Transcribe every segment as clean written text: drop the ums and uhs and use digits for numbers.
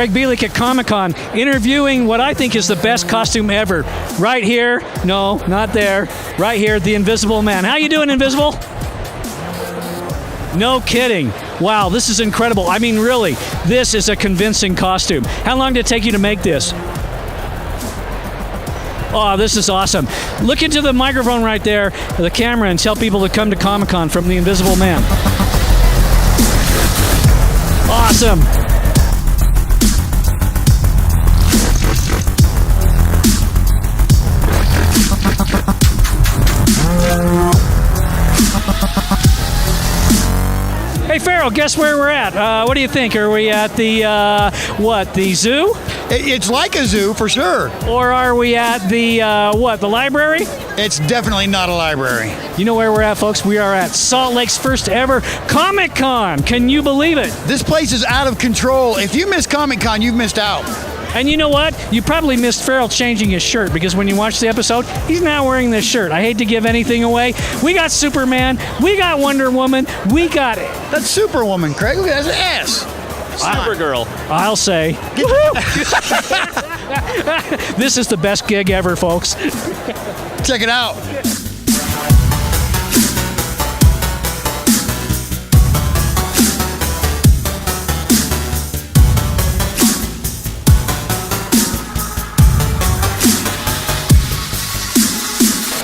Craig Bielik at Comic-Con, interviewing what I think is the best costume ever. Right here, no, not there, right here, the Invisible Man. How you doing, Invisible? No kidding. Wow, this is incredible. I mean, really, this is a convincing costume. How long did it take you to make this? Oh, this is awesome. Look into the microphone right there, the camera, and tell people to come to Comic-Con from the Invisible Man. Awesome. Hey, Farrell, guess where we're at? What do you think? Are we at the, the zoo? It's like a zoo for sure. Or are we at the, the library? It's definitely not a library. You know where we're at, folks? We are at Salt Lake's first ever Comic-Con. Can you believe it? This place is out of control. If you miss Comic-Con, you've missed out. And you know what? You probably missed Farrell changing his shirt, because when you watch the episode, he's now wearing this shirt. I hate to give anything away. We got Superman. We got Wonder Woman. We got it. That's Superwoman, Craig. Look at that. That's an S. Supergirl. I'll say. This is the best gig ever, folks. Check it out.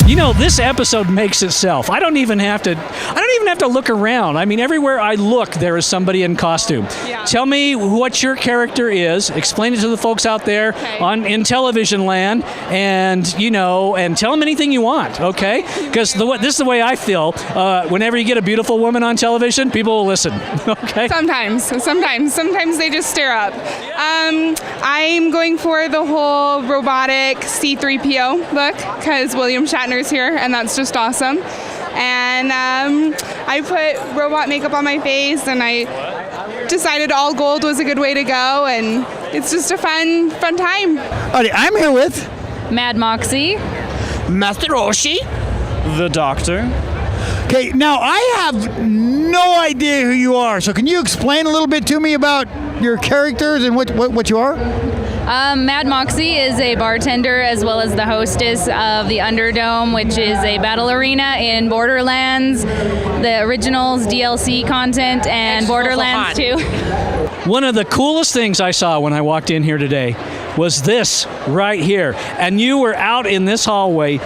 You know, this episode makes itself. I don't even have to look around. I mean, everywhere I look, there is somebody in costume. Yeah. Tell me what your character is. Explain it to the folks out there in television land, and tell them anything you want, okay? Because this is the way I feel. Whenever you get a beautiful woman on television, people will listen, okay? Sometimes they just stare up. I'm going for the whole robotic C-3PO look because William Shatner's here, and that's just awesome. And I put robot makeup on my face, and I decided all gold was a good way to go, and it's just a fun time. Alrighty, I'm here with Mad Moxie. Master Roshi. The Doctor. Okay, now I have no idea who you are, so can you explain a little bit to me about your characters and what you are? Mad Moxie is a bartender as well as the hostess of the Underdome, which is a battle arena in Borderlands, the originals, DLC content, and Borderlands 2. One of the coolest things I saw when I walked in here today was this right here. And you were out in this hallway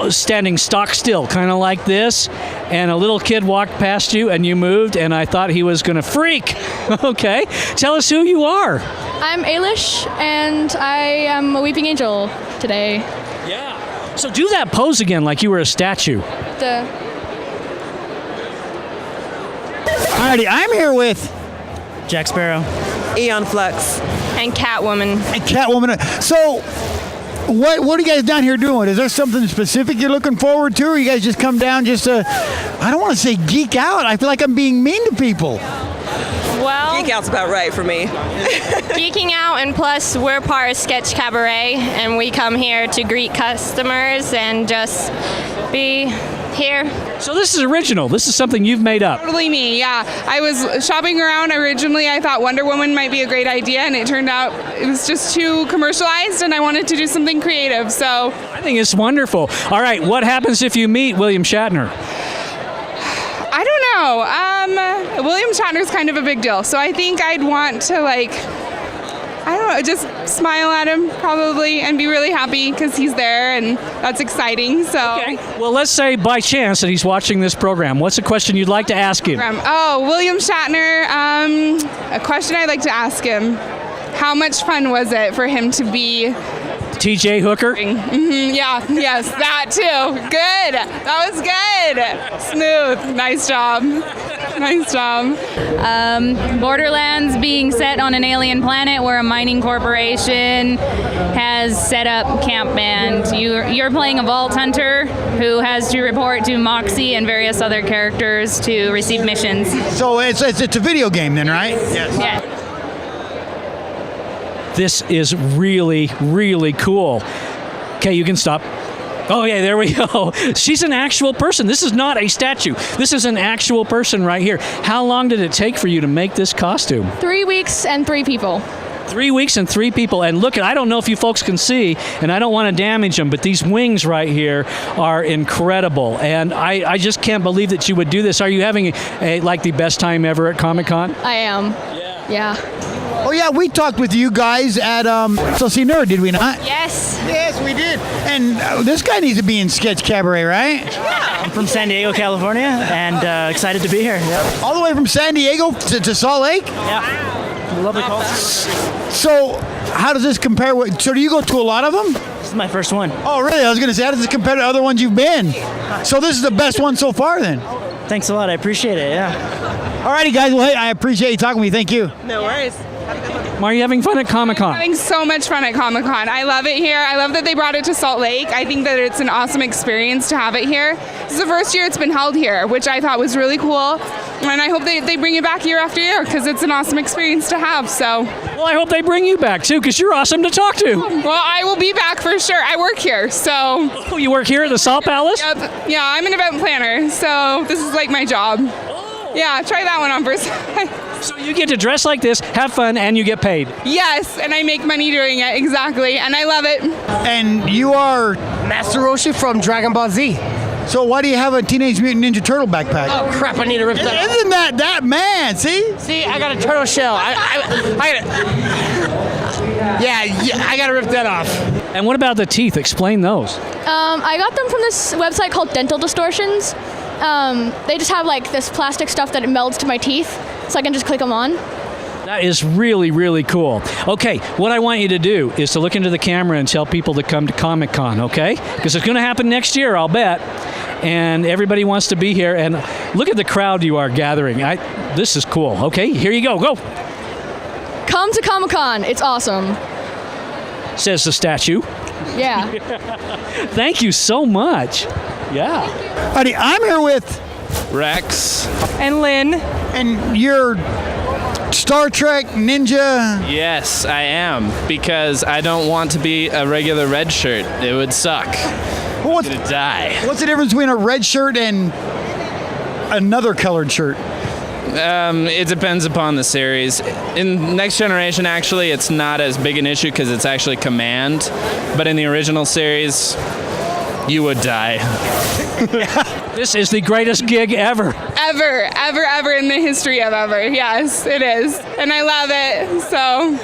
standing stock still, kind of like this, and a little kid walked past you and you moved, and I thought he was going to freak. Okay, tell us who you are. I'm Ailish, and I am a weeping angel today. Yeah. So do that pose again like you were a statue. Alrighty, I'm here with Jack Sparrow. Eon Flux. And Catwoman. So, what are you guys down here doing? Is there something specific you're looking forward to, or you guys just come down just to, I don't want to say geek out. I feel like I'm being mean to people. Well, geek out's about right for me. Geeking out, and plus we're part of Sketch Cabaret, and we come here to greet customers and just be here. So this is original. This is something you've made up. Totally me, yeah. I was shopping around. Originally, I thought Wonder Woman might be a great idea, and it turned out it was just too commercialized, and I wanted to do something creative, so. I think it's wonderful. All right, what happens if you meet William Shatner? I don't know. William Shatner's kind of a big deal, so I think I'd want to, just smile at him probably and be really happy because he's there, and that's exciting. So. Okay. Well, let's say by chance that he's watching this program. What's a question you'd like to ask him? William Shatner. A question I'd like to ask him: how much fun was it for him to be T.J. Hooker? Mm-hmm, yeah, yes, that too. Good. That was good. Smooth. Nice job. Nice job. Borderlands being set on an alien planet where a mining corporation has set up camp, and you're playing a vault hunter who has to report to Moxie and various other characters to receive missions. So it's a video game then, right? Yes. Yeah. This is really, really cool. Okay, you can stop. Oh, yeah, there we go. She's an actual person. This is not a statue. This is an actual person right here. How long did it take for you to make this costume? 3 weeks and 3 people. 3 weeks and 3 people. And look, I don't know if you folks can see, and I don't want to damage them, but these wings right here are incredible. And I just can't believe that you would do this. Are you having like the best time ever at Comic-Con? I am. Yeah. Oh yeah, we talked with you guys at Saucy Nerd, did we not? Yes. Yes, we did. And this guy needs to be in Sketch Cabaret, right? I'm from San Diego, California, and excited to be here. Yep. All the way from San Diego to Salt Lake? Yeah. Lovely culture. So, how does this compare with... So, do you go to a lot of them? This is my first one. Oh, really? I was going to say, how does this compare to other ones you've been? So, this is the best one so far, then? Thanks a lot. I appreciate it. Yeah. All righty, guys. Well, hey, I appreciate you talking to me. Thank you. No worries. Are you having fun at Comic-Con? Having so much fun at Comic-Con. I love it here. I love that they brought it to Salt Lake. I think that it's an awesome experience to have it here. This is the first year it's been held here, which I thought was really cool. And I hope they bring it back year after year because it's an awesome experience to have. So, Well, I hope they bring you back, too, because you're awesome to talk to. well, I will be back for sure. I work here, so. Oh, you work here at the Salt Palace? Yep. Yeah, I'm an event planner, so this is like my job. Yeah, try that one on first. So you get to dress like this, have fun, and you get paid. Yes, and I make money doing it, exactly, and I love it. And you are... Master Roshi from Dragon Ball Z. So, why do you have a Teenage Mutant Ninja Turtle backpack? Oh crap! I need to rip that. Isn't that man? See? See, I got a turtle shell. I gotta rip that off. And what about the teeth? Explain those. I got them from this website called Dental Distortions. They just have like this plastic stuff that it melds to my teeth, so I can just click them on. That is really, really cool. Okay, what I want you to do is to look into the camera and tell people to come to Comic-Con, okay? Because it's going to happen next year, I'll bet. And everybody wants to be here. And look at the crowd you are gathering. This is cool. Okay, here you go. Go. Come to Comic-Con. It's awesome. Says the statue. Yeah. Thank you so much. Yeah. Buddy, I'm here with... Rex. And Lynn. And you're... Star Trek Ninja. Yes, I am, because I don't want to be a regular red shirt. It would suck. What's I'm gonna die. the difference between a red shirt and another colored shirt? It depends upon the series. In Next Generation, actually, it's not as big an issue because it's actually command. But in the original series, you would die. This is the greatest gig ever. Ever in the history of ever. Yes, it is. And I love it, so.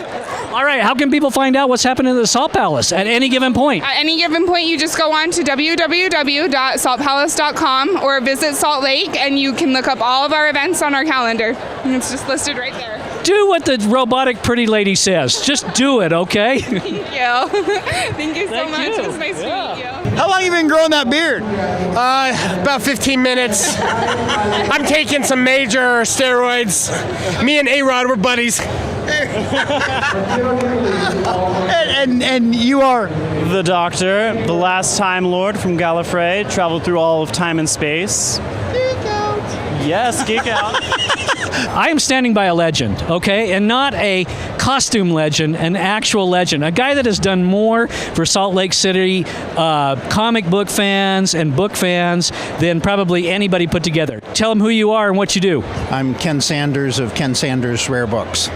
All right, how can people find out what's happening at the Salt Palace at any given point? At any given point, you just go on to www.saltpalace.com or visit Salt Lake, and you can look up all of our events on our calendar. And it's just listed right there. Do what the robotic pretty lady says. Just do it, okay? Thank you. Thank you so much. you. It's nice to meet you. How long you been growing that beard? About 15 minutes. I'm taking some major steroids. Me and A-Rod were buddies. And you are... The Doctor, the last Time Lord from Gallifrey, traveled through all of time and space. Geek out. Yes, geek out. I am standing by a legend, okay? And not a costume legend, an actual legend. A guy that has done more for Salt Lake City comic book fans and book fans than probably anybody put together. Tell them who you are and what you do. I'm Ken Sanders of Ken Sanders Rare Books.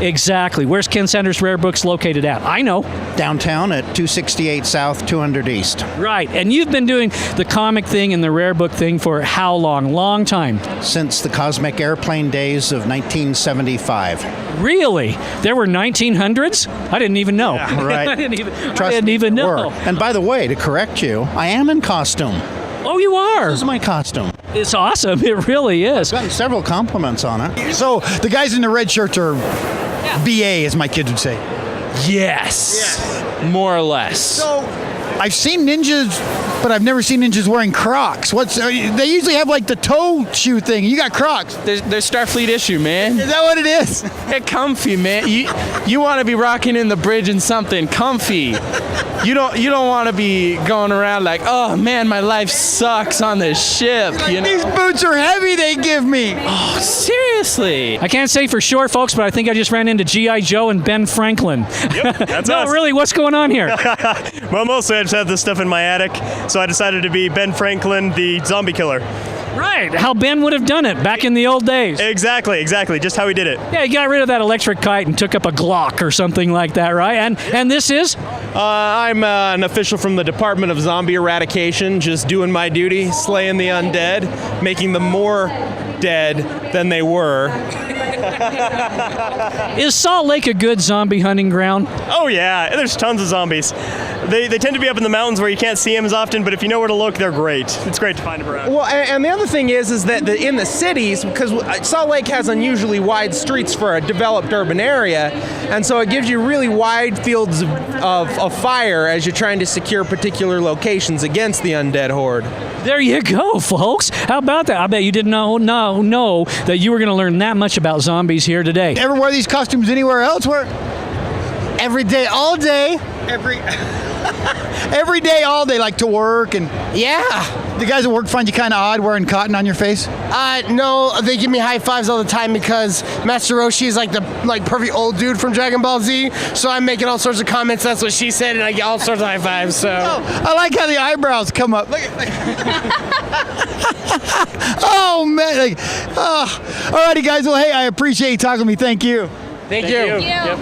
Exactly. Where's Ken Sanders Rare Books located at? I know. Downtown at 268 South, 200 East. Right. And you've been doing the comic thing and the rare book thing for how long? Long time. Since the Cosmic Airplane days of 1975. Really? There were 1900s? I didn't even know. Yeah, right. I didn't Trust even me, know. were. And by the way, to correct you, I am in costume. Oh, you are? This is my costume. It's awesome. It really is. I've gotten several compliments on it. So, the guys in the red shirts are BA, as my kids would say. Yes. More or less. So, I've seen ninjas, but I've never seen ninjas wearing Crocs. They usually have like the toe shoe thing. You got Crocs. They're Starfleet issue, man. Is that what it is? They're comfy, man. You want to be rocking in the bridge in something comfy. You don't want to be going around like, oh man, my life sucks on this ship. You know? These boots are heavy they give me. Oh, seriously? I can't say for sure, folks, but I think I just ran into G.I. Joe and Ben Franklin. Yep, that's no, us. really, what's going on here? Well, mostly I just have this stuff in my attic, so I decided to be Ben Franklin, the zombie killer. Right, how Ben would have done it back in the old days. Exactly, just how he did it. Yeah, he got rid of that electric kite and took up a Glock or something like that, right? And this is? I'm an official from the Department of Zombie Eradication, just doing my duty, slaying the undead, making them more dead than they were. Is Salt Lake a good zombie hunting ground? Oh yeah, there's tons of zombies. They tend to be up in the mountains where you can't see them as often, but if you know where to look, they're great. It's great to find them around. Well, and the other thing is that in the cities, because Salt Lake has unusually wide streets for a developed urban area, and so it gives you really wide fields of fire as you're trying to secure particular locations against the undead horde. There you go, folks. How about that? I bet you didn't know that you were going to learn that much about zombies here today. Ever wear these costumes anywhere else? Every day, all day. Every day, all day, like to work and Yeah. the guys at work find you kind of odd wearing cotton on your face. No, they give me high fives all the time because Master Roshi is like the perfect old dude from Dragon Ball Z. So I'm making all sorts of comments. That's what she said, and I get all sorts of high fives. So I like how the eyebrows come up. Look at oh man! Alrighty, guys. Well, hey, I appreciate you talking to me. Thank you. Thank you. Yep.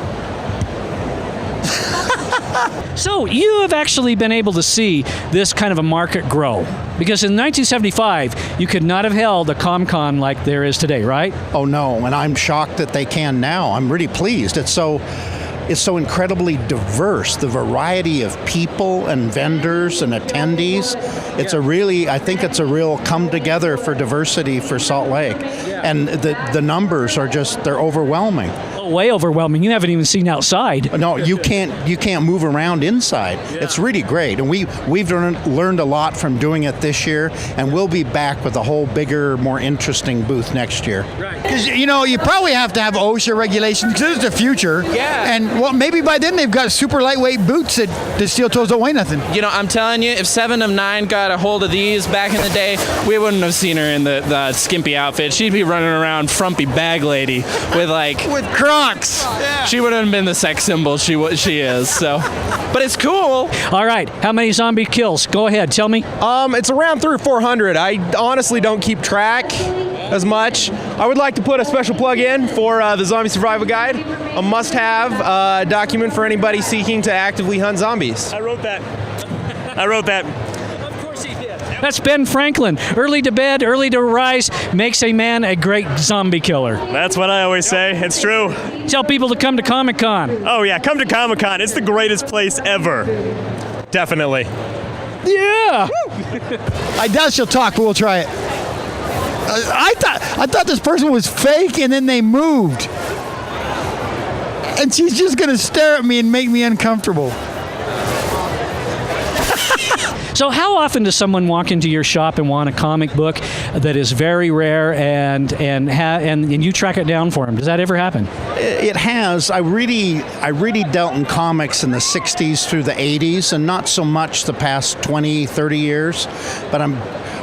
So you have actually been able to see this kind of a market grow. Because in 1975, you could not have held a ComCon like there is today, right? Oh no, and I'm shocked that they can now. I'm really pleased. It's so incredibly diverse, the variety of people and vendors and attendees. I think it's a real come together for diversity for Salt Lake. And the numbers are they're overwhelming. Way overwhelming. You haven't even seen outside. No, you can't move around inside. Yeah. It's really great, and we've learned a lot from doing it this year, and we'll be back with a whole bigger, more interesting booth next year. Right. Because you probably have to have OSHA regulations because it's the future. Yeah. And maybe by then they've got super lightweight boots that the steel toes don't weigh nothing. I'm telling you, if 7 of 9 got a hold of these back in the day, we wouldn't have seen her in the skimpy outfit. She'd be running around frumpy bag lady with Crocs. Yeah. She wouldn't have been the sex symbol she is. So, but it's cool. All right, how many zombie kills? Go ahead, tell me. It's around 300 or 400. I honestly don't keep track as much. I would like to put a special plug in for the Zombie Survival Guide, a must-have document for anybody seeking to actively hunt zombies. I wrote that. That's Ben Franklin. Early to bed, early to rise makes a man a great zombie killer. That's what I always say. It's true. Tell people to come to Comic-Con. Oh yeah, come to Comic-Con. It's the greatest place ever. Definitely. Yeah. I doubt she'll talk, but we'll try it. I thought this person was fake, and then they moved. And she's just going to stare at me and make me uncomfortable. So how often does someone walk into your shop and want a comic book that is very rare and you track it down for them? Does that ever happen? It has. I really dealt in comics in the 60s through the 80s, and not so much the past 20, 30 years. But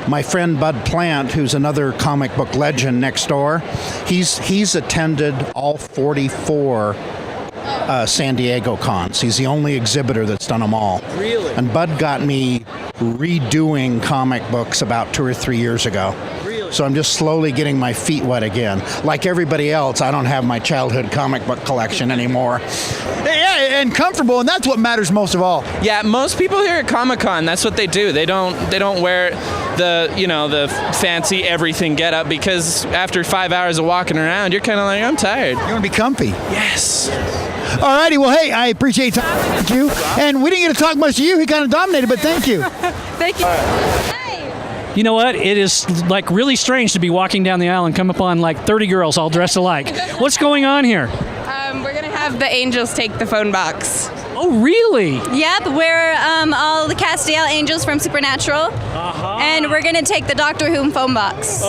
my friend Bud Plant, who's another comic book legend next door, he's attended all 44 San Diego cons. He's the only exhibitor that's done them all. Really? And Bud got me redoing comic books about 2 or 3 years ago. Really? So I'm just slowly getting my feet wet again. Like everybody else, I don't have my childhood comic book collection anymore. Yeah, and comfortable, and that's what matters most of all. Yeah, most people here at Comic-Con, that's what they do. They don't wear the fancy everything get up, because after 5 hours of walking around, you're kind of like, I'm tired. You want to be comfy. Yes. Alrighty, well, hey, I appreciate talking to you. And we didn't get to talk much to you. He kind of dominated, but thank you. Thank you. You know what? It is like really strange to be walking down the aisle and come upon like 30 girls all dressed alike. What's going on here? We're going to have the angels take the phone box. Oh, really? Yep, we're all the Castiel angels from Supernatural, and we're gonna take the Doctor Who phone box.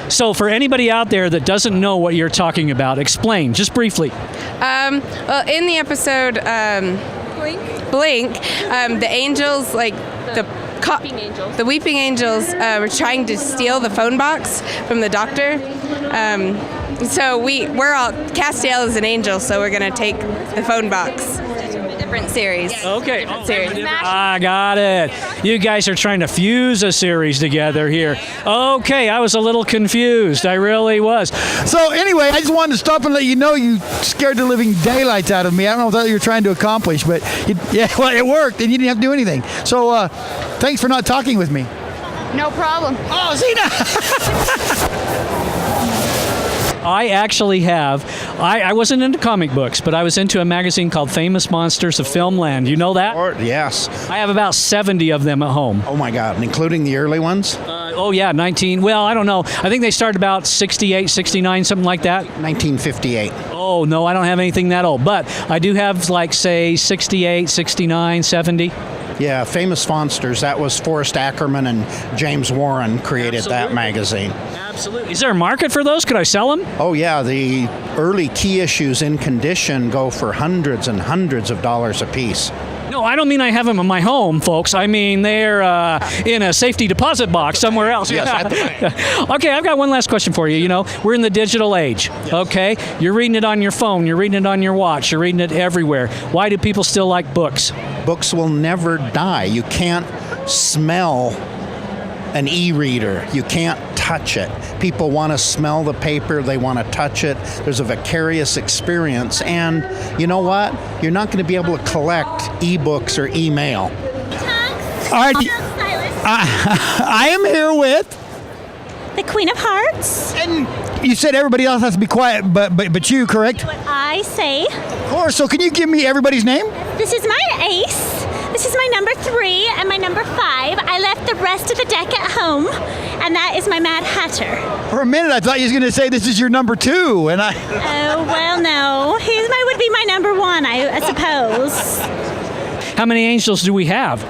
So for anybody out there that doesn't know what you're talking about, explain, just briefly. Well, in the episode Blink, the angels, the weeping angels were trying to steal the phone box from the Doctor. So we're all, Castiel is an angel, so we're gonna take the phone box. different series. Okay. Series. I got it. You guys are trying to fuse a series together here. Okay, I was a little confused. I really was. So anyway, I just wanted to stop and let you know you scared the living daylights out of me. I don't know what you're trying to accomplish, but it worked, and you didn't have to do anything. So thanks for not talking with me. No problem. Oh, Zena! I actually have. I wasn't into comic books, but I was into a magazine called Famous Monsters of Filmland. You know that? Yes. I have about 70 of them at home. Oh my God, including the early ones? Oh yeah, 19. Well, I don't know. I think they started about 68, 69, something like that. 1958. Oh no, I don't have anything that old, but I do have like say 68, 69, 70. Yeah, Famous Monsters. That was Forrest Ackerman and James Warren created that magazine. Absolutely. Is there a market for those? Could I sell them? Oh yeah, the early key issues in condition go for hundreds and hundreds of dollars a piece. No, I don't mean I have them in my home, folks. I mean they're in a safety deposit box somewhere else. Yes, at the bank. Okay, I've got one last question for you. You know, we're in the digital age, okay? You're reading it on your phone. You're reading it on your watch. You're reading it everywhere. Why do people still like books? Books will never die. You can't smell an e-reader. You can't touch it. People want to smell the paper. They want to touch it. There's a vicarious experience. And you know what? You're not going to be able to collect e-books or email. All right. I am here with the Queen of Hearts. And you said everybody else has to be quiet, but you, correct? What I say. Of course. So can you give me everybody's name? This is my ace. This is my number 3 and my number 5. I left the rest of the deck at home, and that is my Mad Hatter. For a minute, I thought you was going to say this is your number 2, and I. Oh well, no. He would be my number 1, I suppose. How many angels do we have?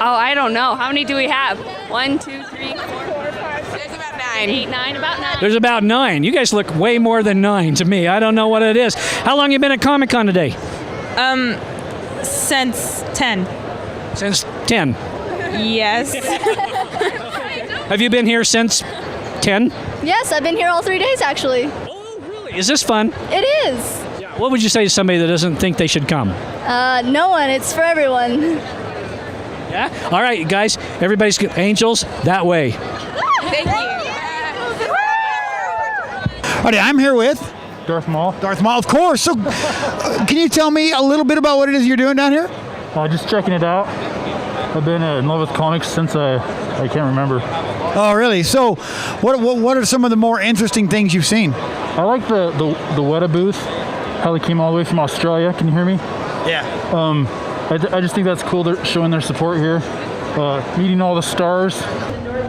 Oh, I don't know. How many do we have? 1, 2, 3, 4, 5, 6. There's about 9. 8, 9, about 9. There's about 9. You guys look way more than 9 to me. I don't know what it is. How long you been at Comic-Con today? Since 10. Since 10. Yes. Have you been here since 10? Yes, I've been here all 3 days actually. Is this fun? It is. What would you say to somebody that doesn't think they should come? No one. It's for everyone. Yeah? All right, guys. Everybody's good. Angels, that way. Thank you. All right, I'm here with Darth Maul. Darth Maul, of course. So, can you tell me a little bit about what it is you're doing down here? Just checking it out. I've been in love with comics since I can't remember. Oh, really? So, what are some of the more interesting things you've seen? I like the Weta booth. How they came all the way from Australia. Can you hear me? Yeah. I just think that's cool. They're showing their support here. Meeting all the stars.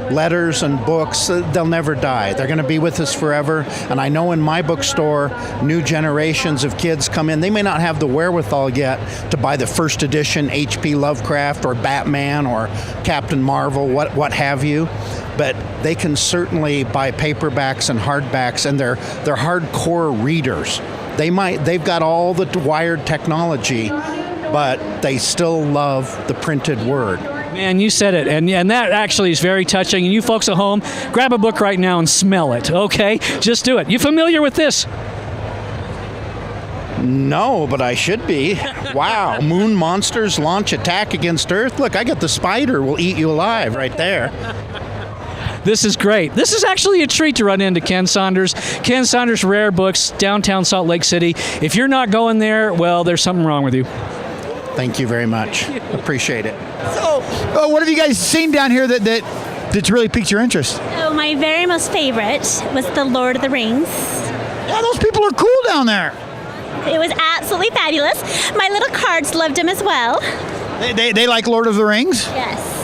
Letters and books, they'll never die. They're going to be with us forever. And I know in my bookstore, new generations of kids come in. They may not have the wherewithal yet to buy the first edition H.P. Lovecraft or Batman or Captain Marvel, what have you. But they can certainly buy paperbacks and hardbacks, and they're hardcore readers. They've got all the wired technology, but they still love the printed word. Man, you said it, and that actually is very touching. And you folks at home, grab a book right now and smell it, okay? Just do it. You familiar with this? No, but I should be. Wow, moon monsters launch attack against Earth. Look, I got the spider will eat you alive right there. This is great. This is actually a treat to run into Ken Saunders. Ken Saunders Rare Books, downtown Salt Lake City. If you're not going there, well, there's something wrong with you. Thank you very much. Appreciate it. So, what have you guys seen down here that's really piqued your interest? So my very most favorite was the Lord of the Rings. Yeah, those people are cool down there. It was absolutely fabulous. My little cards loved him as well. They like Lord of the Rings? Yes.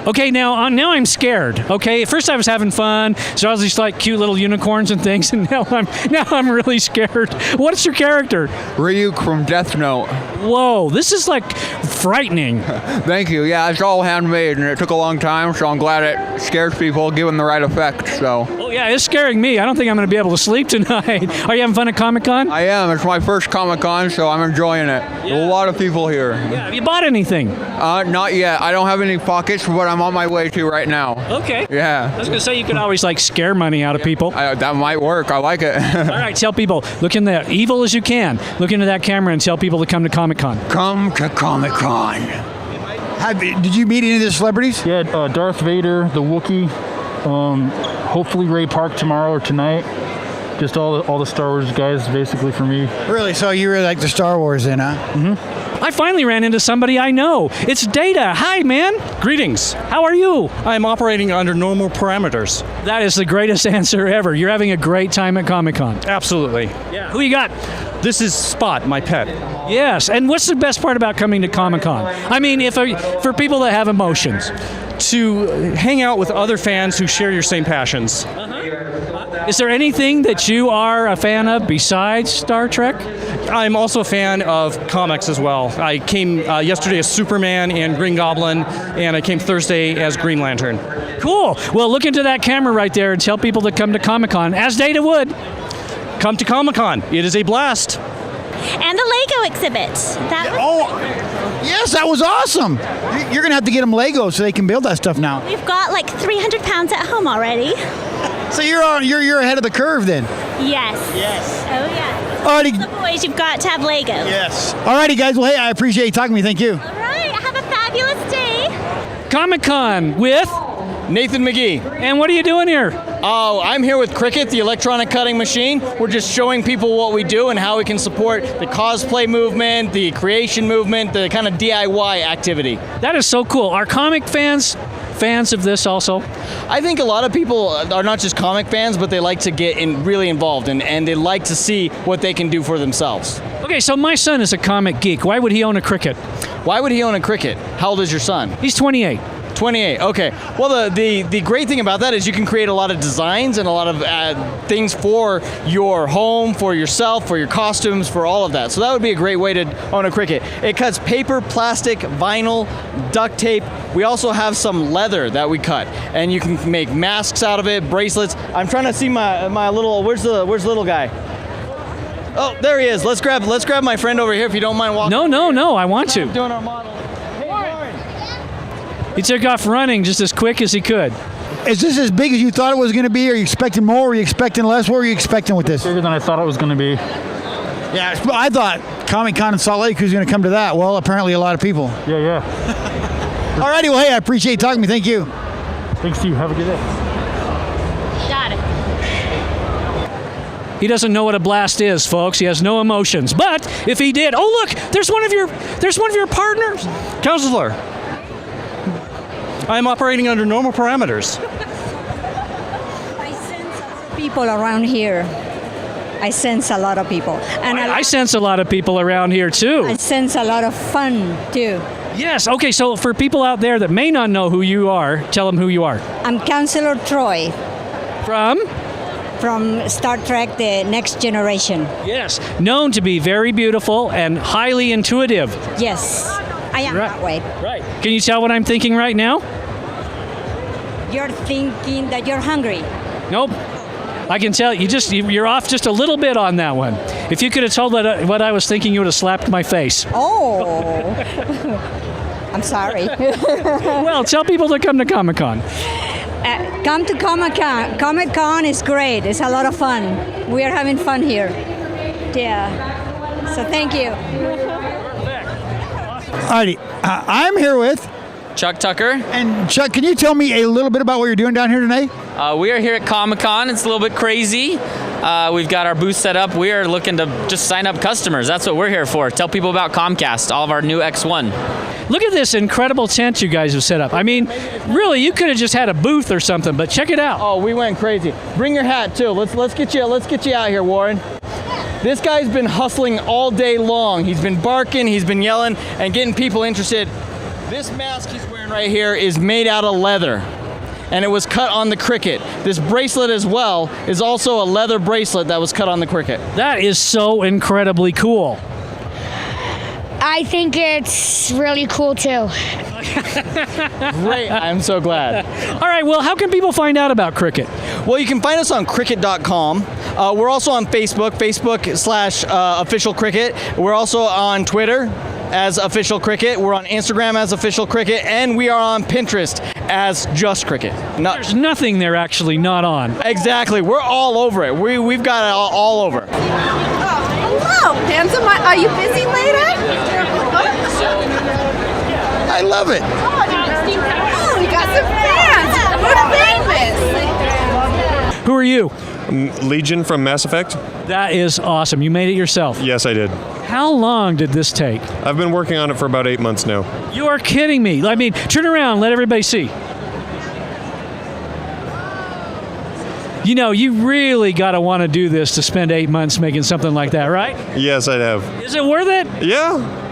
Okay, now I'm scared. Okay, at first I was having fun, so I was just like cute little unicorns and things, and now I'm really scared. What's your character? Ryuk from Death Note. Whoa, this is like frightening. Thank you. Yeah, it's all handmade, and it took a long time, so I'm glad it scares people, given the right effect. So. Oh, yeah, it's scaring me. I don't think I'm going to be able to sleep tonight. Are you having fun at Comic-Con? I am. It's my first Comic-Con, so I'm enjoying it. A lot of people here. Yeah. Have you bought anything? Not yet. I don't have any pockets, but I'm on my way to right now. Okay. Yeah. I was going to say you could always like scare money out of people. That might work. I like it. All right, tell people, look in there, evil as you can. Look into that camera and tell people to come to Comic-Con. Come to Comic-Con. Did you meet any of the celebrities? Yeah, Darth Vader, the Wookiee, hopefully Ray Park tomorrow or tonight. Just all the Star Wars guys, basically, for me. Really? So you really like the Star Wars then, huh? Mm-hmm. I finally ran into somebody I know. It's Data. Hi, man. Greetings. How are you? I'm operating under normal parameters. That is the greatest answer ever. You're having a great time at Comic-Con. Absolutely. Yeah. Who you got? This is Spot, my pet. Yes. And what's the best part about coming to Comic-Con? I mean, for people that have emotions. To hang out with other fans who share your same passions. Is there anything that you are a fan of besides Star Trek? I'm also a fan of comics as well. I came yesterday as Superman and Green Goblin, and I came Thursday as Green Lantern. Cool. Well, look into that camera right there and tell people to come to Comic-Con, as Data would. Come to Comic-Con. It is a blast. And the Lego exhibit. Yes, that was awesome. You're gonna have to get them Legos so they can build that stuff now. We've got like 300 pounds at home already. So you're ahead of the curve then. Yes. Yes. Oh yeah. Alrighty. So boys, you've got to have Legos. Yes. Alrighty, guys. Well, hey, I appreciate you talking to me. Thank you. All right. Have a fabulous day. Comic-Con with Nathan McGee. And what are you doing here? Oh, I'm here with Cricut, the electronic cutting machine. We're just showing people what we do and how we can support the cosplay movement, the creation movement, the kind of DIY activity. That is so cool. Are comic fans of this also? I think a lot of people are not just comic fans, but they like to get really involved and they like to see what they can do for themselves. Okay, so my son is a comic geek. Why would he own a Cricut? Why would he own a Cricut? How old is your son? He's 28. 28. Okay. Well, the great thing about that is you can create a lot of designs and a lot of things for your home, for yourself, for your costumes, for all of that. So that would be a great way to own a Cricut. It cuts paper, plastic, vinyl, duct tape. We also have some leather that we cut, and you can make masks out of it, bracelets. I'm trying to see my little. Where's the little guy? Oh, there he is. Let's grab my friend over here if you don't mind walking. No. I want to. Doing our model. He took off running just as quick as he could. Is this as big as you thought it was going to be? Are you expecting more? Are you expecting less? What were you expecting with this? Bigger than I thought it was going to be. Yeah, I thought Comic-Con in Salt Lake was going to come to that. Well, apparently a lot of people. Yeah. All righty, well, hey, I appreciate you talking to me. Thank you. Thanks to you. Have a good day. Got it. He doesn't know what a blast is, folks. He has no emotions. But if he did, oh look, there's one of your partners. Counselor. I am operating under normal parameters. I sense a lot of people around here. I sense a lot of people. And I sense a lot of people around here too. I sense a lot of fun too. Yes, okay, so for people out there that may not know who you are, tell them who you are. I'm Counselor Troy. From Star Trek The Next Generation. Yes, known to be very beautiful and highly intuitive. Yes, I am that way. Right. Can you tell what I'm thinking right now? You're thinking that you're hungry. Nope. I can tell you're off just a little bit on that one. If you could have told what I was thinking, you would have slapped my face. Oh. I'm sorry. Well, tell people to come to Comic-Con. Come to Comic-Con. Comic-Con is great. It's a lot of fun. We are having fun here. Yeah. So thank you. Alrighty, I'm here with Chuck Tucker. And Chuck, can you tell me a little bit about what you're doing down here today? We are here at Comic-Con. It's a little bit crazy. We've got our booth set up. We are looking to just sign up customers. That's what we're here for. Tell people about Comcast, all of our new X1. Look at this incredible tent you guys have set up. I mean, really, you could have just had a booth or something, but check it out. Oh, we went crazy. Bring your hat too. Let's get you out here, Warren. This guy's been hustling all day long. He's been barking, he's been yelling, and getting people interested. This mask he's wearing right here is made out of leather, and it was cut on the Cricut. This bracelet as well is also a leather bracelet that was cut on the Cricut. That is so incredibly cool. I think it's really cool too. Great. I'm so glad. All right, well, how can people find out about cricket? Well, you can find us on cricket.com. We're also on Facebook, Facebook/official cricket. We're also on Twitter as Official Cricket. We're on Instagram as Official Cricket, and we are on Pinterest as Just Cricket. There's nothing they're actually not on. Exactly. We're all over it. We've got it all over. Hello, handsome. Are you busy later? I love it. Oh, you got some fans. We're famous. Who are you? Legion from Mass Effect. That is awesome. You made it yourself. Yes, I did. How long did this take? I've been working on it for about 8 months now. You are kidding me. I mean, turn around, let everybody see. You know, you really got to want to do this to spend 8 months making something like that, right? Yes, I have. Is it worth it? Yeah.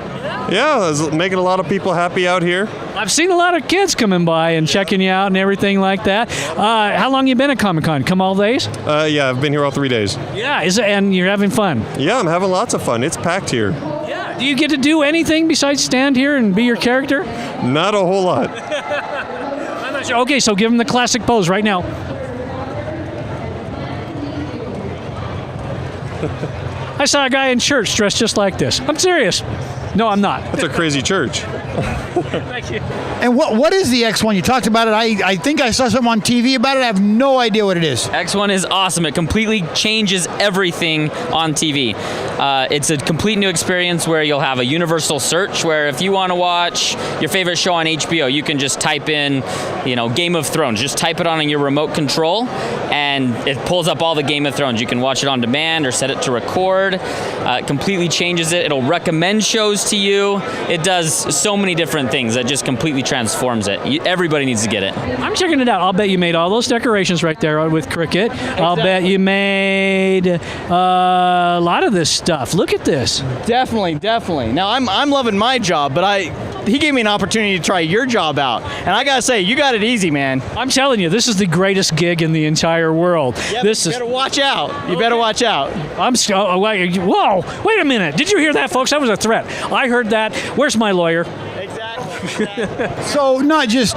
Yeah, it's making a lot of people happy out here. I've seen a lot of kids coming by and checking you out and everything like that. How long you been at Comic-Con? Come all days? Yeah, I've been here all 3 days. Yeah, and you're having fun? Yeah, I'm having lots of fun. It's packed here. Yeah. Do you get to do anything besides stand here and be your character? Not a whole lot. I'm not sure. Okay, so give them the classic pose right now. I saw a guy in church dressed just like this. I'm serious. No, I'm not. That's a crazy church. Thank you. And what is the X1? You talked about it. I think I saw something on TV about it. I have no idea what it is. X1 is awesome. It completely changes everything on TV. It's a complete new experience where you'll have a universal search where if you want to watch your favorite show on HBO, you can just type in, Game of Thrones. Just type it on your remote control and it pulls up all the Game of Thrones. You can watch it on demand or set it to record. It completely changes it. It'll recommend shows to you. It does so many different things that just completely transforms it. Everybody needs to get it. I'm checking it out. I'll bet you made all those decorations right there with cricket. Exactly. I'll bet you made a lot of this stuff. Look at this. Definitely. Now I'm loving my job, but he gave me an opportunity to try your job out, and I gotta say, you got it easy, man. I'm telling you, this is the greatest gig in the entire world. Yeah, you better watch out. You better watch out. Whoa! Wait a minute. Did you hear that, folks? That was a threat. I heard that. Where's my lawyer? Exactly. So not just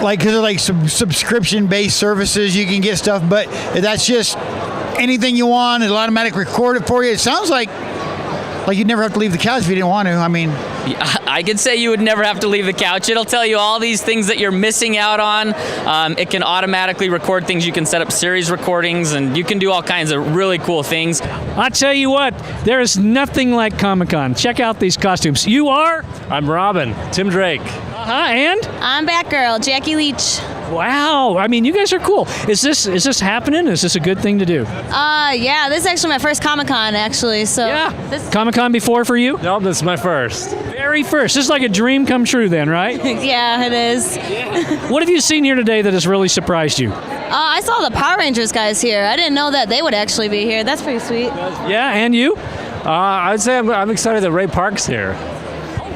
because of some subscription-based services you can get stuff, but that's just anything you want. It'll automatically record it for you. It sounds like you'd never have to leave the couch if you didn't want to. I mean, I could say you would never have to leave the couch. It'll tell you all these things that you're missing out on. It can automatically record things. You can set up series recordings, and you can do all kinds of really cool things. I tell you what, there is nothing like Comic-Con. Check out these costumes. You are? I'm Robin, Tim Drake. And? I'm Batgirl, Jackie Leach. Wow. I mean, you guys are cool. Is this happening? Is this a good thing to do? Yeah, this is actually my first Comic-Con, actually. So yeah. Comic-Con before for you? Nope, this is my first. Very first. This is like a dream come true then, right? Yeah, it is. What have you seen here today that has really surprised you? I saw the Power Rangers guys here. I didn't know that they would actually be here. That's pretty sweet. Yeah, and you? I would say I'm excited that Ray Park's here.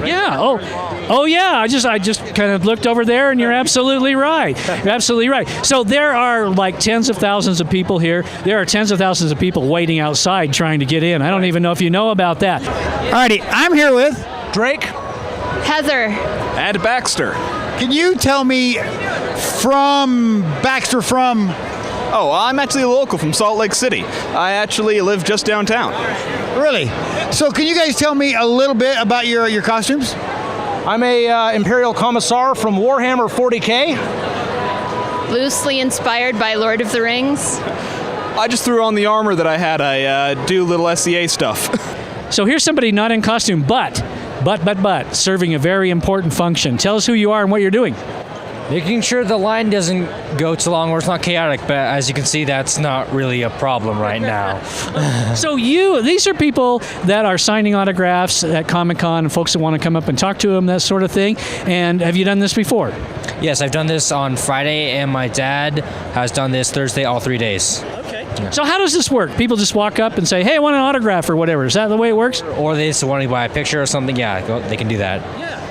Yeah. Oh, yeah. I just kind of looked over there, and you're absolutely right. You're absolutely right. So there are like tens of thousands of people here. There are tens of thousands of people waiting outside trying to get in. I don't even know if you know about that. Alrighty, I'm here with Drake, Heather, and Baxter. Can you tell me Baxter from? Oh, I'm actually a local from Salt Lake City. I actually live just downtown. Really? So can you guys tell me a little bit about your costumes? I'm a Imperial Commissar from Warhammer 40K. Loosely inspired by Lord of the Rings. I just threw on the armor that I had. I do little SCA stuff. So here's somebody not in costume, but serving a very important function. Tell us who you are and what you're doing. Making sure the line doesn't go too long or it's not chaotic, but as you can see, that's not really a problem right now. So these are people that are signing autographs at Comic-Con and folks that want to come up and talk to them, that sort of thing. And have you done this before? Yes, I've done this on Friday, and my dad has done this Thursday, all 3 days. Okay. Yeah. So how does this work? People just walk up and say, hey, I want an autograph or whatever. Is that the way it works? Or they just want to buy a picture or something. Yeah, they can do that. Yeah.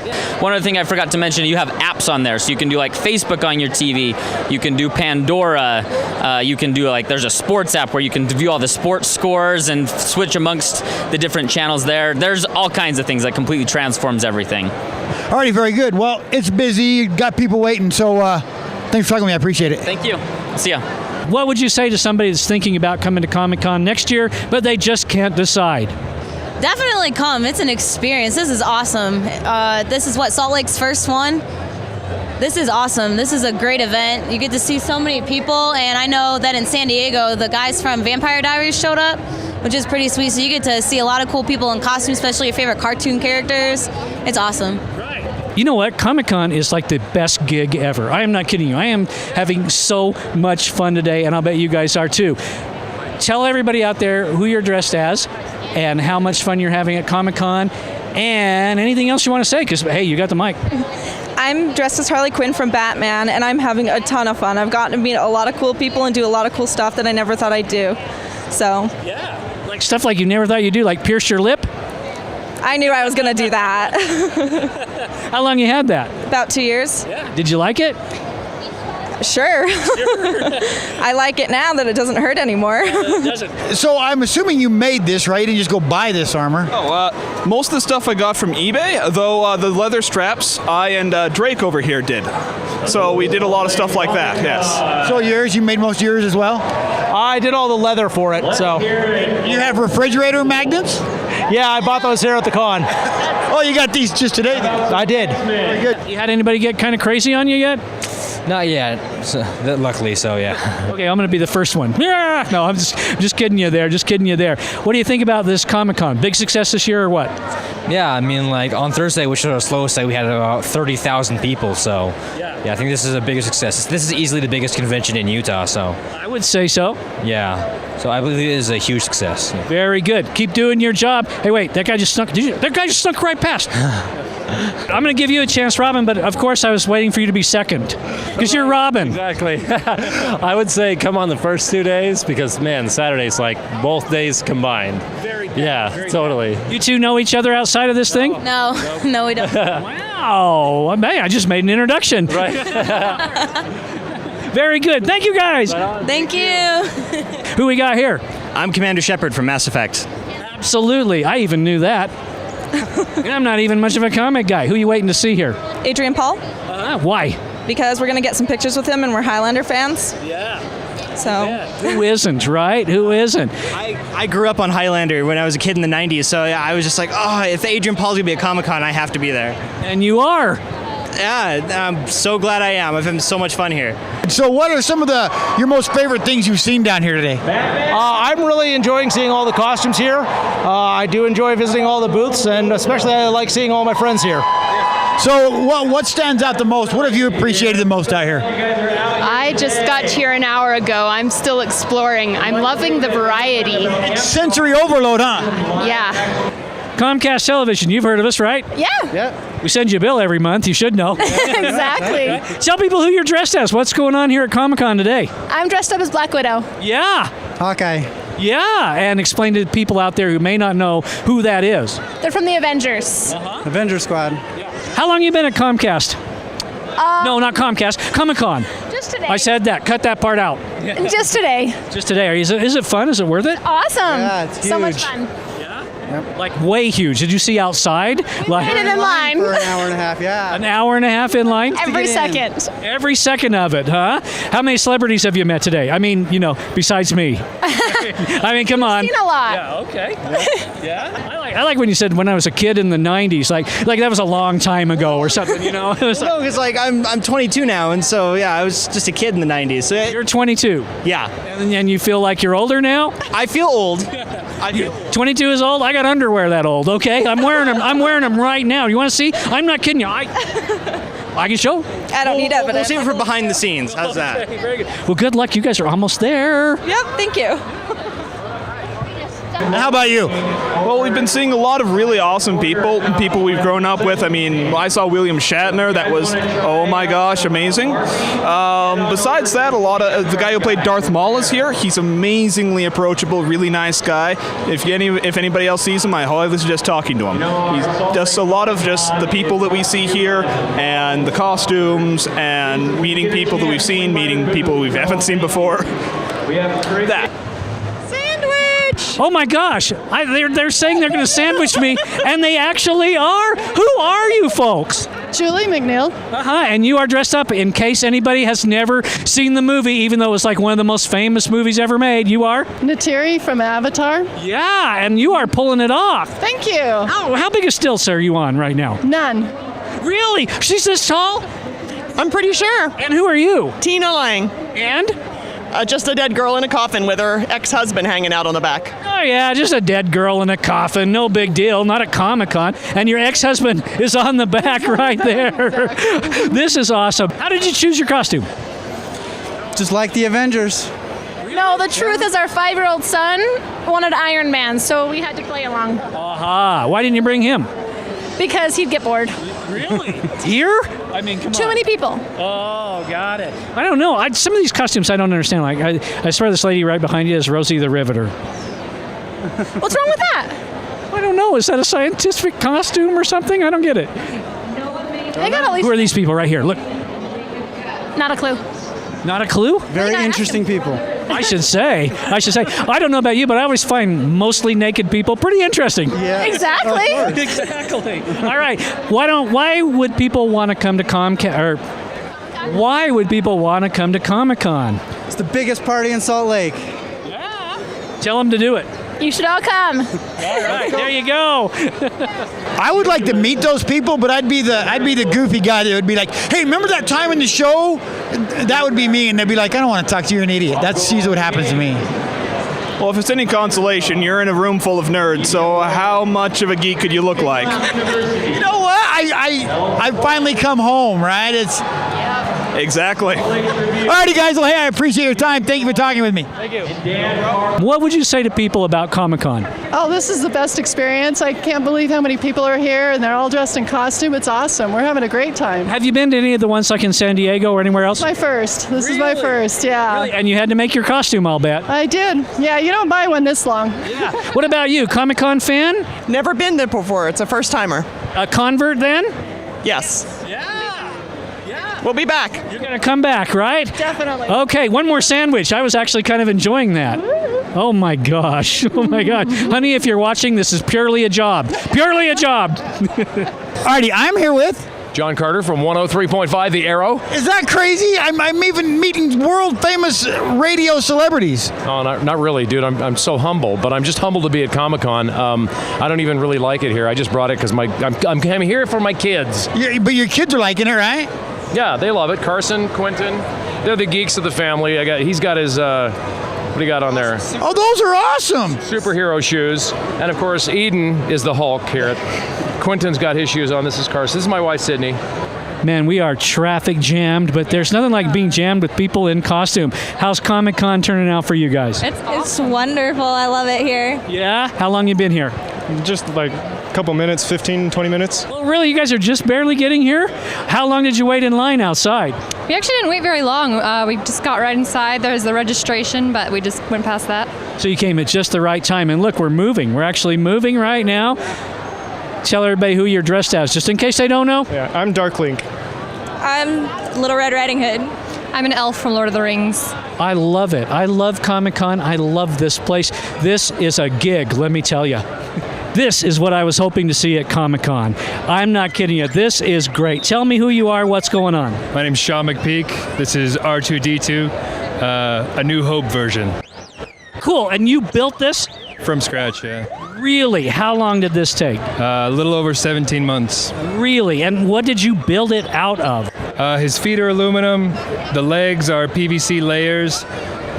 One other thing I forgot to mention, you have apps on there, so you can do like Facebook on your TV, you can do Pandora, you can do like, there's a sports app where you can view all the sports scores and switch amongst the different channels there. There's all kinds of things that completely transforms everything. Alrighty, very good. Well, it's busy. You got people waiting, so thanks for talking to me. I appreciate it. Thank you. See ya. What would you say to somebody that's thinking about coming to Comic-Con next year, but they just can't decide? Definitely come. It's an experience. This is awesome. This is Salt Lake's first one. This is awesome. This is a great event. You get to see so many people, and I know that in San Diego, the guys from Vampire Diaries showed up, which is pretty sweet. So you get to see a lot of cool people in costumes, especially your favorite cartoon characters. It's awesome. You know what? Comic-Con is like the best gig ever. I am not kidding you. I am having so much fun today, and I'll bet you guys are too. Tell everybody out there who you're dressed as and how much fun you're having at Comic-Con and anything else you want to say, because, hey, you got the mic. I'm dressed as Harley Quinn from Batman, and I'm having a ton of fun. I've gotten to meet a lot of cool people and do a lot of cool stuff that I never thought I'd do. So yeah, like stuff like you never thought you'd do, like pierce your lip. I knew I was going to do that. How long you had that? About 2 years. Yeah. Did you like it? Sure. I like it now that it doesn't hurt anymore. So I'm assuming you made this, right? You didn't just go buy this armor. Oh, most of the stuff I got from eBay, though the leather straps I and Drake over here did. So we did a lot of stuff like that, yes. So you made most of yours as well? I did all the leather for it, so. You have refrigerator magnets? Yeah, I bought those here at the con. Oh, you got these just today? I did. Very good. You had anybody get kind of crazy on you yet? Not yet. So, luckily, so yeah. Okay, I'm going to be the first one. Yeah! No, I'm just kidding you there. Just kidding you there. What do you think about this Comic-Con? Big success this year or what? Yeah, I mean, like on Thursday, which was our slowest day, we had about 30,000 people. So yeah, I think this is a bigger success. This is easily the biggest convention in Utah. So I would say so. Yeah. So I believe it is a huge success. Very good. Keep doing your job. Hey, wait, that guy just snuck. That guy just snuck right past. I'm going to give you a chance, Robin, but of course I was waiting for you to be second because you're Robin. Exactly. I would say come on the first 2 days because, man, Saturday's like both days combined. Very good. Yeah, very totally. Good. You two know each other outside of this thing? No, no, we don't. Wow. I just made an introduction. Right. Very good. Thank you, guys. Thank you. Who we got here? I'm Commander Shepard from Mass Effect. Absolutely. I even knew that. And I'm not even much of a comic guy. Who are you waiting to see here? Adrian Paul. Why? Because we're going to get some pictures with him and we're Highlander fans. Yeah. So. Yeah. Who isn't, right? Who isn't? I grew up on Highlander when I was a kid in the 90s, so I was just like, oh, if Adrian Paul's going to be at Comic-Con, I have to be there. And you are. Yeah, I'm so glad I am. I've had so much fun here. So what are some of your most favorite things you've seen down here today? I'm really enjoying seeing all the costumes here. I do enjoy visiting all the booths, and especially I like seeing all my friends here. So what stands out the most? What have you appreciated the most out here? I just got here an hour ago. I'm still exploring. I'm loving the variety. Sensory overload, huh? Yeah. Comcast Television, you've heard of us, right? Yeah. We send you a bill every month. You should know. Exactly. Tell people who you're dressed as. What's going on here at Comic-Con today? I'm dressed up as Black Widow. Yeah. Hawkeye. Yeah, and explain to people out there who may not know who that is. They're from the Avengers. Avenger Squad. How long you been at Comcast? No, not Comcast. Comic-Con. Just today. I said that. Cut that part out. Just today. Just today. Is it fun? Is it worth it? Awesome. Yeah, it's So much huge. fun. Like way huge. Did you see outside? Like Waited in line. For an hour and a half, yeah. an hour and a half in line? Every second. Every second of it, huh? How many celebrities have you met today? I mean, besides me. I mean, come on. Seen a lot. Yeah, okay. Yeah. I like when you said when I was a kid in the 90s, like that was a long time ago or something, It was No, because I'm 22 now, and so yeah, I was just a kid in the 90s. So You're 22. Yeah. And you feel like you're older now? I feel old. 22 is old. I got underwear that old. Okay, I'm wearing them. I'm wearing them right now. You want to see? I'm not kidding you. I can show. I don't need evidence. We'll save it for behind the scenes. How's that? Okay, very good. Well, good luck. You guys are almost there. Yep, thank you. How about you? Well, we've been seeing a lot of really awesome people we've grown up with. I mean, I saw William Shatner. That was, oh my gosh, amazing. Besides that, a lot of the guy who played Darth Maul is here. He's amazingly approachable, really nice guy. If anybody else sees him, I highly suggest talking to him. He's just a lot of just the people that we see here and the costumes and meeting people that we've seen, meeting people we haven't seen before. That. Oh my gosh, they're saying they're going to sandwich me, and they actually are? Who are you folks? Julie McNeil. And you are dressed up in case anybody has never seen the movie, even though it's like one of the most famous movies ever made. You are? Natiri from Avatar. Yeah, and you are pulling it off. Thank you. How big a stilts are you on right now? None. Really? She's this tall? I'm pretty sure. And who are you? Tina Lang. And? Just a dead girl in a coffin with her ex-husband hanging out on the back. Oh yeah, just a dead girl in a coffin. No big deal. Not at Comic-Con. And your ex-husband is on the back right there. This is awesome. How did you choose your costume? Just like the Avengers. No, the truth is our 5-year-old son wanted Iron Man, so we had to play along. Aha. Why didn't you bring him? Because he'd get bored. Really? Here? I mean, come on. Too many people. Oh, got it. I don't know. Some of these costumes I don't understand. Like, I swear this lady right behind you is Rosie the Riveter. What's wrong with that? I don't know. Is that a scientific costume or something? I don't get it. They got at least. Who are these people right here? Look. Not a clue. Not a clue? Very interesting people. I should say. I don't know about you, but I always find mostly naked people pretty interesting. Yeah. Exactly. Exactly. All right. Why would people want to come to Why would people want to come to Comic-Con? It's the biggest party in Salt Lake. Tell them to do it. You should all come. All right, there you go. I would like to meet those people, but I'd be the goofy guy that would be like, "Hey, remember that time in the show?" That would be me, and they'd be like, "I don't want to talk to you, you're an idiot." That's usually what happens to me. Well, if it's any consolation, you're in a room full of nerds, so how much of a geek could you look like? You know what? I finally come home, right? It's exactly. Alrighty, guys. Well, hey, I appreciate your time. Thank you for talking with me. Thank you. What would you say to people about Comic-Con? Oh, this is the best experience. I can't believe how many people are here, and they're all dressed in costume. It's awesome. We're having a great time. Have you been to any of the ones like in San Diego or anywhere else? My first. This is my first, yeah. Really? And you had to make your costume, I'll bet. I did. Yeah, you don't buy one this long. Yeah. What about you? Comic-Con fan? Never been there before. It's a first timer. A convert then? Yes. We'll be back. You're going to come back, right? Definitely. Okay, one more sandwich. I was actually kind of enjoying that. Oh my gosh. Oh my God. Honey, if you're watching, this is purely a job. Purely a job. Alrighty, I'm here with John Carter from 103.5 The Arrow. Is that crazy? I'm even meeting world famous radio celebrities. Oh, not really, dude. I'm so humble, but I'm just humbled to be at Comic-Con. I don't even really like it here. I just brought it because I'm here for my kids. But your kids are liking it, right? Yeah, they love it. Carson, Quentin, they're the geeks of the family. He's got his, what do you got on there? Oh, those are awesome. Superhero shoes. And of course, Eden is the Hulk here. Quentin's got his shoes on. This is Carson. This is my wife, Sydney. Man, we are traffic jammed, but there's nothing like being jammed with people in costume. How's Comic-Con turning out for you guys? It's wonderful. I love it here. Yeah? How long you been here? Just like a couple minutes, 15, 20 minutes. Well, really? You guys are just barely getting here? How long did you wait in line outside? We actually didn't wait very long. We just got right inside. There was the registration, but we just went past that. So you came at just the right time. And look, we're moving. We're actually moving right now. Tell everybody who you're dressed as, just in case they don't know. Yeah, I'm Darklink. I'm Little Red Riding Hood. I'm an elf from Lord of the Rings. I love it. I love Comic-Con. I love this place. This is a gig, let me tell you. This is what I was hoping to see at Comic-Con. I'm not kidding you. This is great. Tell me who you are, what's going on. My name's Sean McPeak. This is R2-D2, a New Hope version. Cool, and you built this? From scratch, yeah. Really? How long did this take? A little over 17 months. Really? And what did you build it out of? His feet are aluminum. The legs are PVC layers,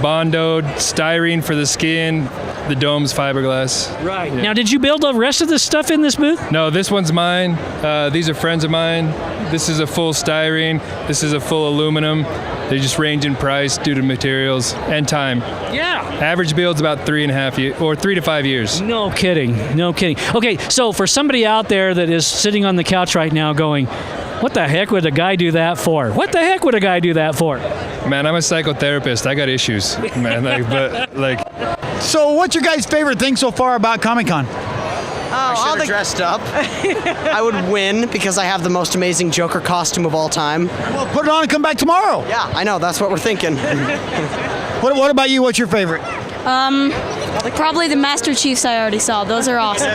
bondoed, styrene for the skin. The dome's fiberglass. Right. Yeah. Now, did you build the rest of the stuff in this booth? No, this one's mine. These are friends of mine. This is a full styrene. This is a full aluminum. They just range in price due to materials and time. Yeah. Average build's about 3.5 years, or 3 to 5 years. No kidding. Okay, so for somebody out there that is sitting on the couch right now going, what the heck would a guy do that for? What the heck would a guy do that for? Man, I'm a psychotherapist. I got issues, man. So what's your guys' favorite thing so far about Comic-Con? I should have dressed up. I would win because I have the most amazing Joker costume of all time. Well, put it on and come back tomorrow. Yeah, I know. That's what we're thinking. What about you? What's your favorite? Probably the Master Chiefs I already saw. Those are awesome.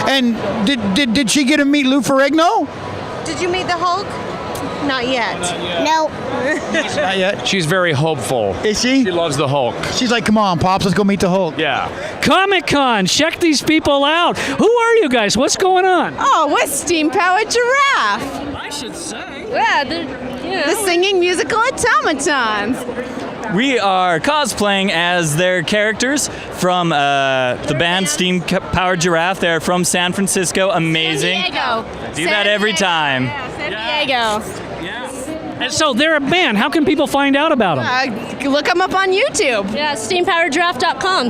And did she get to meet Lou Ferrigno? Did you meet the Hulk? Not yet. No. Not yet. She's very hopeful. Is she? She loves the Hulk. She's like, come on, Pops, let's go meet the Hulk. Yeah. Comic-Con, check these people out. Who are you guys? What's going on? Oh, we're Steam Powered Giraffe. I should say. Yeah, the singing musical automatons. We are cosplaying as their characters from the band Steam Powered Giraffe. They're from San Francisco. Amazing. San Diego. Do that every time. Yeah, San Diego. And so they're a band. How can people find out about them? Look them up on YouTube. Yeah, steampowerdraft.com.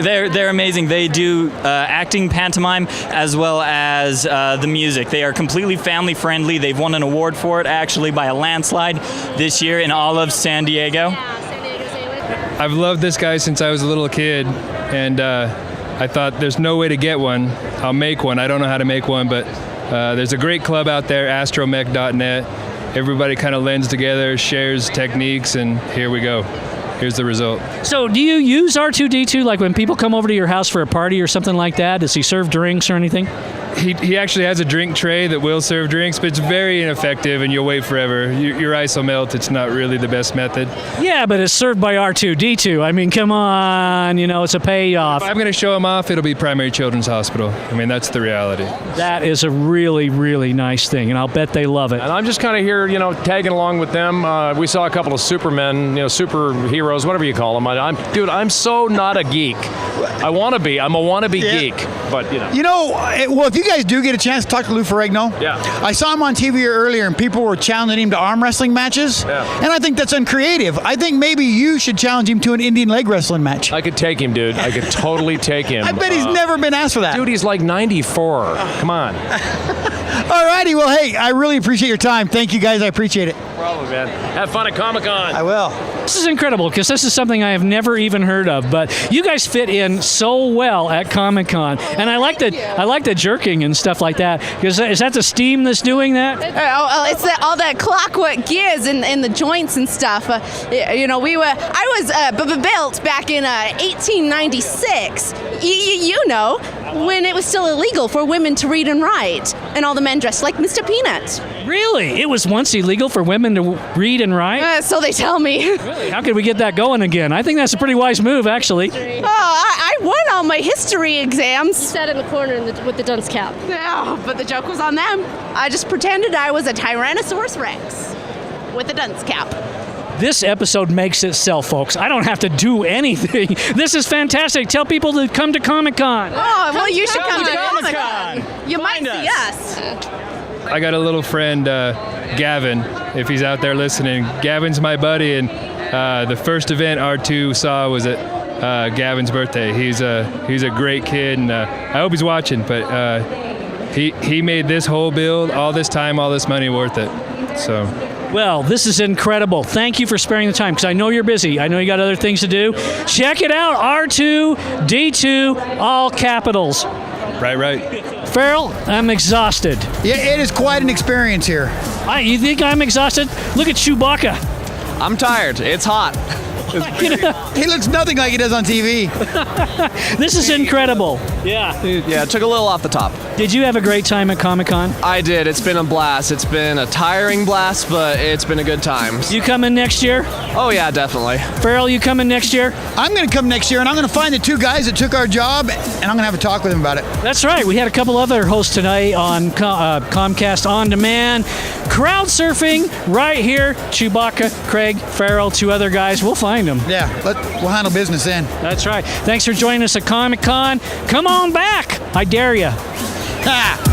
They're amazing. They do acting, pantomime, as well as the music. They are completely family friendly. They've won an award for it, actually, by a landslide this year in all of San Diego. I've loved this guy since I was a little kid, and I thought there's no way to get one. I'll make one. I don't know how to make one, but there's a great club out there, astromech.net. Everybody kind of lends together, shares techniques, and here we go. Here's the result. So do you use R2-D2 like when people come over to your house for a party or something like that? Does he serve drinks or anything? He actually has a drink tray that will serve drinks, but it's very ineffective and you'll wait forever. Your ice will melt. It's not really the best method. Yeah, but it's served by R2-D2. I mean, come on, it's a payoff. If I'm going to show him off, it'll be Primary Children's Hospital. I mean, that's the reality. That is a really, really nice thing, and I'll bet they love it. And I'm just kind of here, tagging along with them. We saw a couple of supermen, superheroes, whatever you call them. I'm so not a geek. I want to be. I'm a wannabe geek, but Well, if you guys do get a chance to talk to Lou Ferrigno, I saw him on TV earlier, and people were challenging him to arm wrestling matches, and I think that's uncreative. I think maybe you should challenge him to an Indian leg wrestling match. I could take him, dude. I could totally take him. I bet he's never been asked for that. Dude, he's like 94. Come on. All righty. Well, hey, I really appreciate your time. Thank you, guys. I appreciate it. No problem, man. Have fun at Comic-Con. I will. This is incredible because this is something I have never even heard of, but you guys fit in so well at Comic-Con, and I like the jerking and stuff like that. Is that the Steam that's doing that? It's all that clockwork gears in the joints and stuff. I was built back in 1896. When it was still illegal for women to read and write, and all the men dressed like Mr. Peanut. Really? It was once illegal for women to read and write? So they tell me. Really? How could we get that going again? I think that's a pretty wise move, actually. I won all my history exams. You sat in the corner with the dunce cap. Oh, but the joke was on them. I just pretended I was a Tyrannosaurus Rex with a dunce cap. This episode makes itself, folks. I don't have to do anything. This is fantastic. Tell people to come to Comic-Con. Oh, well, you should come to Comic-Con. You might see us. I got a little friend, Gavin, if he's out there listening. Gavin's my buddy, and the first event R2 saw was at Gavin's birthday. He's a great kid, and I hope he's watching, but he made this whole build, all this time, all this money worth it. So. Well, this is incredible. Thank you for sparing the time because I know you're busy. I know you got other things to do. Check it out, R2-D2, all capitals. Right. Farrell, I'm exhausted. Yeah, it is quite an experience here. You think I'm exhausted? Look at Chewbacca. I'm tired. It's hot. He looks nothing like he does on TV. This is incredible. Yeah. Yeah, it took a little off the top. Did you have a great time at Comic-Con? I did. It's been a blast. It's been a tiring blast, but it's been a good time. You coming next year? Oh, yeah, definitely. Farrell, you coming next year? I'm going to come next year, and I'm going to find the two guys that took our job, and I'm going to have a talk with them about it. That's right. We had a couple other hosts tonight on Comcast On Demand. Crowd surfing right here. Chewbacca, Craig, Farrell, two other guys. We'll find them. Yeah, we'll handle business then. That's right. Thanks for joining us at Comic-Con. Come on back. I dare you. Ha!